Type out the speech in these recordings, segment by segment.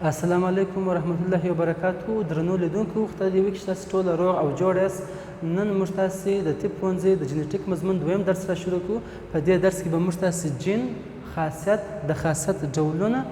السلام علیکم ورحمت الله وبرکاتو. درنو لیدونکو خدای دې وکړي چې تاسو ټول روغ او جوړ یاست. نن موږ تاسې د طب پوهنځي د جینیټیک مضمون دویم درس را شروع کړو. په دې درس کې به موږ تاسې جین، خاصیت، د خاصیت ډولونه،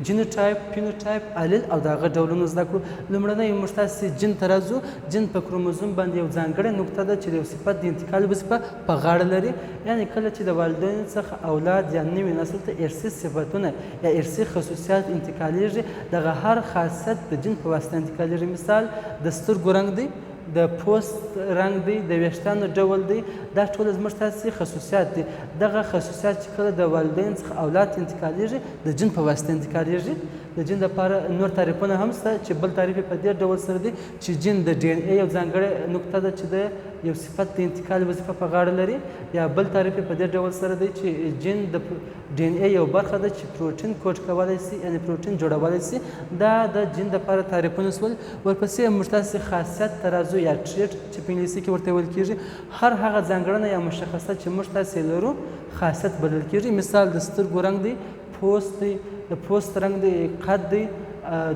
جینوټایپ، فینوټایپ، الیل او د هغه ډولونه زده کړو. لومړنی موږ تاسې جین ته راځو. جین په کروموزوم باندې یو ځانګړې نقطه ده چې د یو صفت د انتقال وظیفه په غاړه لري. یعنې کله چې د والدینو څخه اولاد یا نوي نسل ته ارثي صفتونه یا ارثي خصوصیات انتقالیږي، دغه هر خاصیت د جین په واسطه انتقالیږي. مثال د سترګو رنګ دی، د پوست رنګ دی، د ویښتانو ډول دی، دا ټول زموږ تاسې خصوصیات دي. دغه خصوصیات چې کله د والدین څخه اولاد ته انتقالیږي د جین په واسطه انتقالیږي. د جین لپاره نور تعریفونه هم شته چې بل تعریف یې په دې ډول سره دی چې جین د ډي ان اے یو ځانګړې نقطه ده چې د یو صفت د انتقال وظیفه په غاړه لري. یا بل تعریف یې په دې ډول سره دی چې جین د ډي ان اے یو برخه ده چې پروټین کوډ کولی شي، یعنې پروټین جوړولی شي. دا د جین لپاره تعریفونه شول. ورپسې موږ تاسې خاصیت ته راځو یا ټریټ چې په انګلیسي کې ورته ویل کېږي. هر هغه ځانګړنه یا مشخصات چې موږ تاسې لرو خاصیت بلل کېږي. مثال د سترګو رنګ دی، پوست دی، د پوست رنګ دی، قد دی،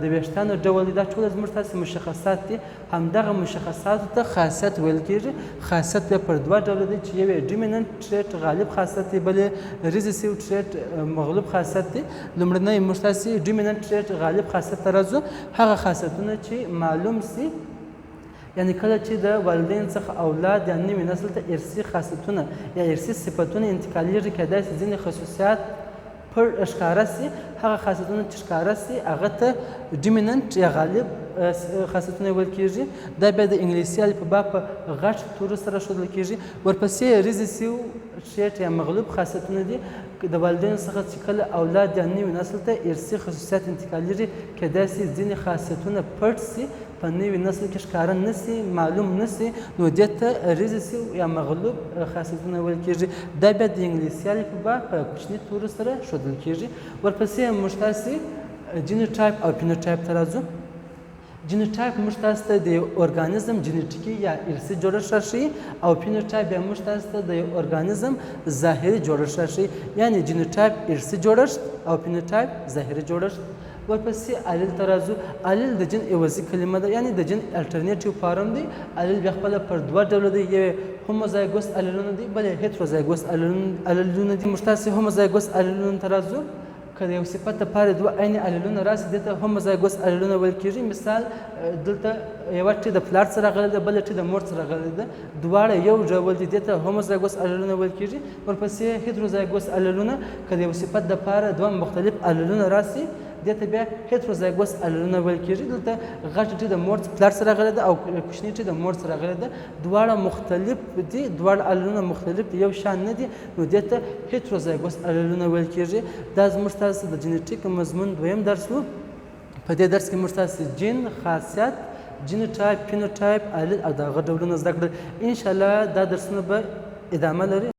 د ویښتانو ډول دی. دا ټول زموږ تاسې مشخصات دي. همدغه مشخصاتو ته خاصیت ویل کېږي. خاصیت بیا پر دوه ډوله دی چې یو یې ډومیننټ ټریټ غالب خاصیت دی، بل یې ریزیسیو ټریټ مغلوب خاصیت دی. لومړنی موږ تاسې ډومیننټ ټریټ غالب خاصیت ته راځو. هغه خاصیتونه چې معلوم سي، یعنې کله چې د والدین څخه اولاد یا نوي نسل ته ارثي خاصیتونه یا ارثي صفتونه انتقالیږي، کیدای شي ځینې خصوصیات پر ښکاره سي. هغه خاصیتونه چې ښکاره سي هغه ته ډومیننټ یا غالب خاصیتونه ویل کېږي. دا بیا د انګلیسي الفبا په غټ تورو سره ښودل کېږي. ورپسې ریزیسیو ټریټ یا مغلوب خاصیتونه دي. د والدینو څخه چې کله اولاد یا نوي نسل ته ارثي خصوصیات انتقالیږي، کیدای شي ځینې خاصیتونه پټ سي، په نوي نسل کې ښکاره نه سي، معلوم نه سي، نو دې ته ریزیسیو یا مغلوب خاصیتونه ویل کېږي. دا بیا د انګلیسي الفبا په کوچني تورو سره ښودل کېږي. ورپسې موږ تاسې جینوټایپ او فینوټایپ ته راځو. جینوټایپ موږ تاسو ته د یو ارګانیزم جینیټیکي یا ارثي جوړښت راښیي، او فینوټایپ بیا موږ تاسو ته د یو ارګانیزم ظاهري جوړښت راښیي. یعنې جینوټایپ ارثي جوړښت او فینوټایپ ظاهري جوړښت. ورپسې الیل ته راځو. الیل د جین عوضي کلمه ده، یعنې د جین الټرنیټیو فارم دی. الیل بیا خپله پر دوه ډوله دی، یو هوموزایګوس الیلونه دي، بل یې هیتروزایګوس الیلونه دي. موږ تاسې هوموزایګوس الیلونو ته راځو. که د یو صفت دپاره دوه عین الیلونه راسي، دې ته هوموزایګوس الیلونه ویل کېږي. مثال دلته یوه ټي د پلار څخه راغلې ده، بله ټي د مور څخه راغلې ده، دواړه یو ډول دي، دې ته هوموزایګوس الیلونه ویل کېږي. ورپسې هیتروزایګوس الیلونه، که د یو صفت دپاره دوه مختلف الیلونه راسي، دې ته بیا هیتروزایګوس الیلونه ویل کېږي. دلته غټه ټي د مور پلار څخه راغلې ده او کوچنۍ ټي د مور څخه راغلې ده، دواړه مختلف دي، دواړه الیلونه مختلف دي، یو شان نه دي، نو دې ته هیتروزایګوس الیلونه ویل کېږي. دا زموږ تاسې د جینیټیک مضمون دویم درس و. په دې درس کې موږ تاسې جین، خاصیت، جینوټایپ، فینوټایپ، الیل او د هغه ډولونه زده کړل. انشاءالله دا درسونه به ادامه لري.